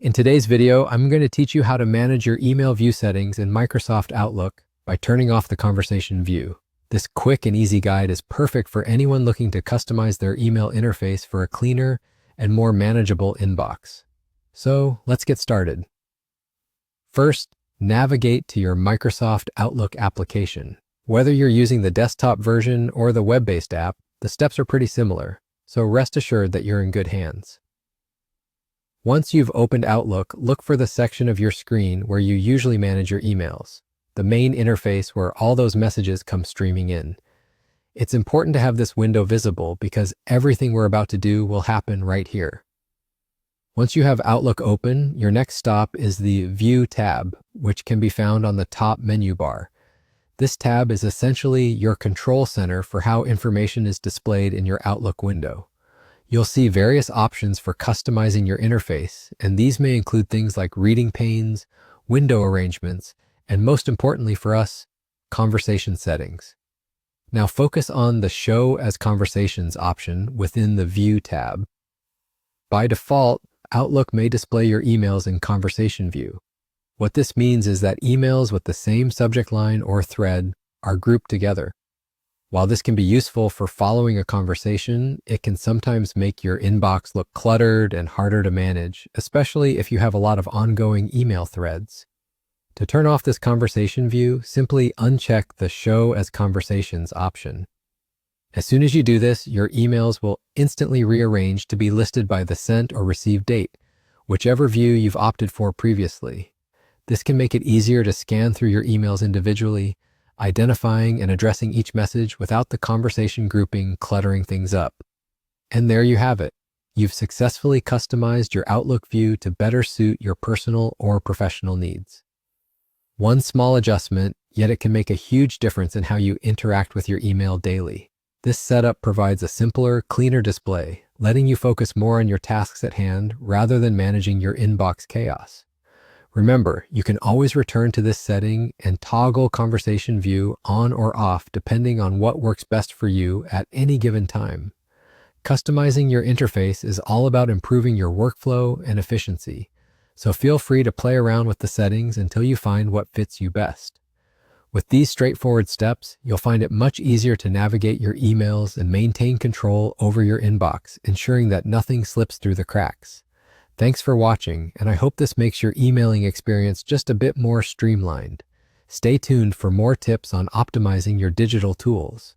In today's video, I'm going to teach you how to manage your email view settings in Microsoft Outlook by turning off the conversation view. This quick and easy guide is perfect for anyone looking to customize their email interface for a cleaner and more manageable inbox. So let's get started. First, navigate to your Microsoft Outlook application. Whether you're using the desktop version or the web-based app, the steps are pretty similar, so rest assured that you're in good hands. Once you've opened Outlook, look for the section of your screen where you usually manage your emails, the main interface where all those messages come streaming in. It's important to have this window visible because everything we're about to do will happen right here. Once you have Outlook open, your next stop is the View tab, which can be found on the top menu bar. This tab is essentially your control center for how information is displayed in your Outlook window. You'll see various options for customizing your interface, and these may include things like reading panes, window arrangements, and most importantly for us, conversation settings. Now focus on the Show as Conversations option within the View tab. By default, Outlook may display your emails in Conversation View. What this means is that emails with the same subject line or thread are grouped together. While this can be useful for following a conversation, it can sometimes make your inbox look cluttered and harder to manage, especially if you have a lot of ongoing email threads. To turn off this conversation view, simply uncheck the Show as Conversations option. As soon as you do this, your emails will instantly rearrange to be listed by the sent or received date, whichever view you've opted for previously. This can make it easier to scan through your emails individually, identifying and addressing each message without the conversation grouping cluttering things up. And there you have it. You've successfully customized your Outlook view to better suit your personal or professional needs. One small adjustment, yet it can make a huge difference in how you interact with your email daily. This setup provides a simpler, cleaner display, letting you focus more on your tasks at hand rather than managing your inbox chaos. Remember, you can always return to this setting and toggle conversation view on or off depending on what works best for you at any given time. Customizing your interface is all about improving your workflow and efficiency, so feel free to play around with the settings until you find what fits you best. With these straightforward steps, you'll find it much easier to navigate your emails and maintain control over your inbox, ensuring that nothing slips through the cracks. Thanks for watching, and I hope this makes your emailing experience just a bit more streamlined. Stay tuned for more tips on optimizing your digital tools.